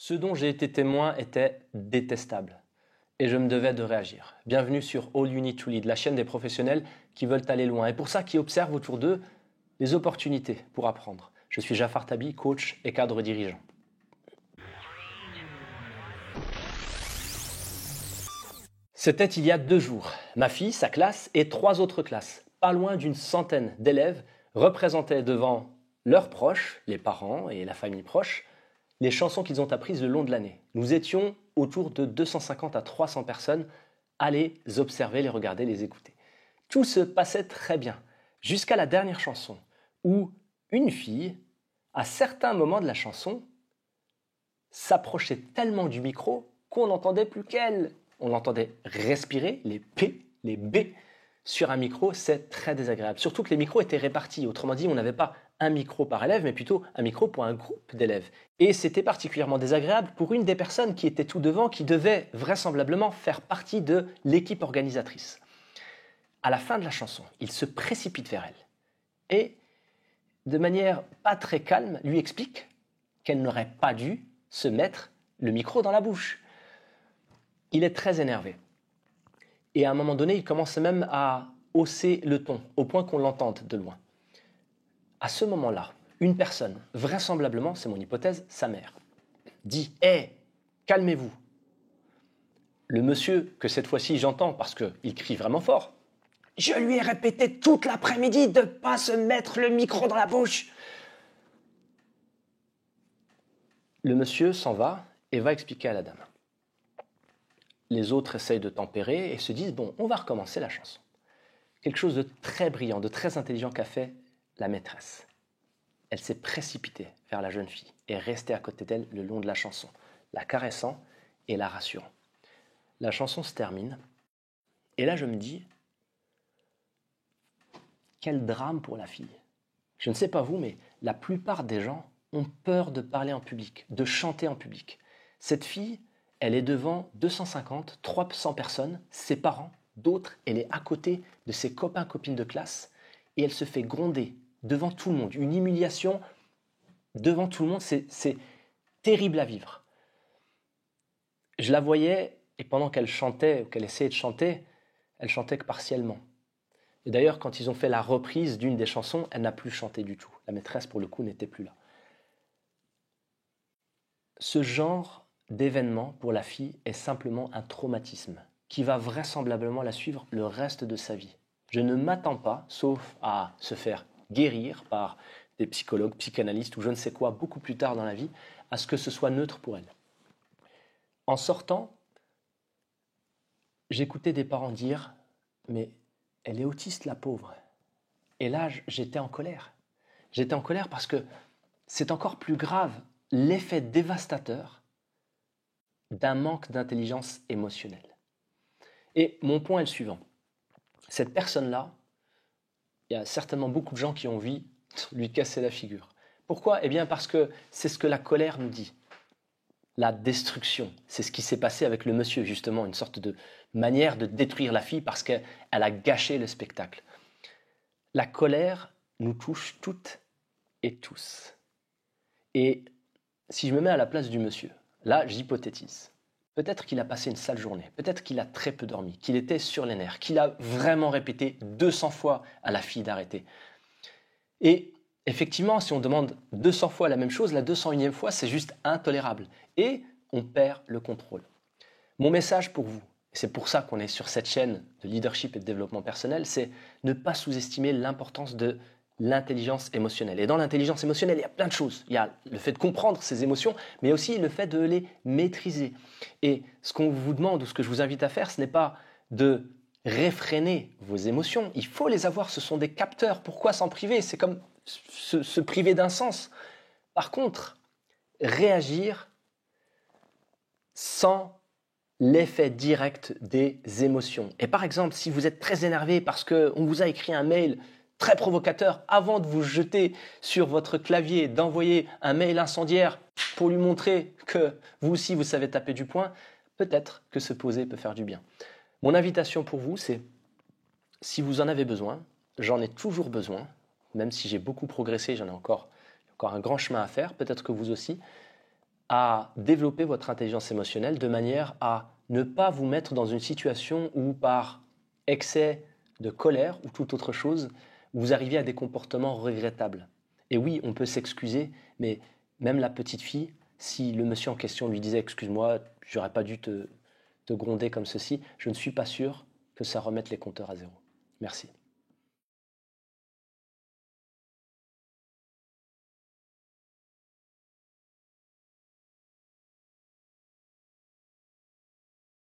Ce dont j'ai été témoin était détestable et je me devais de réagir. Bienvenue sur All You Need to Lead, la chaîne des professionnels qui veulent aller loin et pour ça qui observent autour d'eux les opportunités pour apprendre. Je suis Jafar Tabi, coach et cadre dirigeant. C'était il y a 2 jours. Ma fille, sa classe et 3 autres classes, pas loin d'une centaine d'élèves, représentaient devant leurs proches, les parents et la famille proche, les chansons qu'ils ont apprises le long de l'année. Nous étions autour de 250 à 300 personnes à les observer, les regarder, les écouter. Tout se passait très bien, jusqu'à la dernière chanson, où une fille, à certains moments de la chanson, s'approchait tellement du micro qu'on n'entendait plus qu'elle. On l'entendait respirer, les P, les B, sur un micro, c'est très désagréable. Surtout que les micros étaient répartis. Autrement dit, on n'avait pas un micro par élève, mais plutôt un micro pour un groupe d'élèves. Et c'était particulièrement désagréable pour une des personnes qui était tout devant, qui devait vraisemblablement faire partie de l'équipe organisatrice. À la fin de la chanson, il se précipite vers elle et, de manière pas très calme, lui explique qu'elle n'aurait pas dû se mettre le micro dans la bouche. Il est très énervé. Et à un moment donné, il commence même à hausser le ton, au point qu'on l'entende de loin. À ce moment-là, une personne, vraisemblablement, c'est mon hypothèse, sa mère, dit « Hé, calmez-vous ». Le monsieur, que cette fois-ci j'entends parce qu'il crie vraiment fort, « Je lui ai répété toute l'après-midi de ne pas se mettre le micro dans la bouche ». Le monsieur s'en va et va expliquer à la dame. Les autres essayent de tempérer et se disent « Bon, on va recommencer la chanson ». Quelque chose de très brillant, de très intelligent qu'a fait la maîtresse. Elle s'est précipitée vers la jeune fille et est restée à côté d'elle le long de la chanson, la caressant et la rassurant. La chanson se termine et là je me dis « Quel drame pour la fille ». Je ne sais pas vous, mais la plupart des gens ont peur de parler en public, de chanter en public. Cette fille, elle est devant 250, 300 personnes, ses parents, d'autres, elle est à côté de ses copains, copines de classe, et elle se fait gronder devant tout le monde. Une humiliation devant tout le monde, c'est terrible à vivre. Je la voyais, et pendant qu'elle chantait, ou qu'elle essayait de chanter, elle chantait que partiellement. Et d'ailleurs, quand ils ont fait la reprise d'une des chansons, elle n'a plus chanté du tout. La maîtresse, pour le coup, n'était plus là. Ce genre d'événement pour la fille est simplement un traumatisme qui va vraisemblablement la suivre le reste de sa vie. Je ne m'attends pas, sauf à se faire guérir par des psychologues, psychanalystes ou je ne sais quoi beaucoup plus tard dans la vie, à ce que ce soit neutre pour elle. En sortant, j'écoutais des parents dire « mais elle est autiste la pauvre ». Et là, j'étais en colère. J'étais en colère parce que c'est encore plus grave l'effet dévastateur d'un manque d'intelligence émotionnelle. Et mon point est le suivant. Cette personne-là, il y a certainement beaucoup de gens qui ont envie de lui casser la figure. Pourquoi ? Eh bien parce que c'est ce que la colère nous dit. La destruction, c'est ce qui s'est passé avec le monsieur, justement, une sorte de manière de détruire la fille parce qu'elle a gâché le spectacle. La colère nous touche toutes et tous. Et si je me mets à la place du monsieur, là, j'hypothétise. Peut-être qu'il a passé une sale journée, peut-être qu'il a très peu dormi, qu'il était sur les nerfs, qu'il a vraiment répété 200 fois à la fille d'arrêter. Et effectivement, si on demande 200 fois la même chose, la 201e fois, c'est juste intolérable. Et on perd le contrôle. Mon message pour vous, et c'est pour ça qu'on est sur cette chaîne de leadership et de développement personnel, c'est ne pas sous-estimer l'importance de l'intelligence émotionnelle. Et dans l'intelligence émotionnelle, il y a plein de choses. Il y a le fait de comprendre ses émotions, mais aussi le fait de les maîtriser. Et ce qu'on vous demande ou ce que je vous invite à faire, ce n'est pas de réfréner vos émotions. Il faut les avoir, ce sont des capteurs. Pourquoi s'en priver ? C'est comme se priver d'un sens. Par contre, réagir sans l'effet direct des émotions. Et par exemple, si vous êtes très énervé parce qu'on vous a écrit un mail très provocateur, avant de vous jeter sur votre clavier, d'envoyer un mail incendiaire pour lui montrer que vous aussi vous savez taper du poing, peut-être que se poser peut faire du bien. Mon invitation pour vous, c'est, si vous en avez besoin, j'en ai toujours besoin, même si j'ai beaucoup progressé, j'en ai encore un grand chemin à faire, peut-être que vous aussi, à développer votre intelligence émotionnelle de manière à ne pas vous mettre dans une situation où par excès de colère ou toute autre chose, vous arriviez à des comportements regrettables. Et oui, on peut s'excuser, mais même la petite fille, si le monsieur en question lui disait « excuse-moi, j'aurais pas dû te gronder comme ceci », je ne suis pas sûr que ça remette les compteurs à zéro. Merci.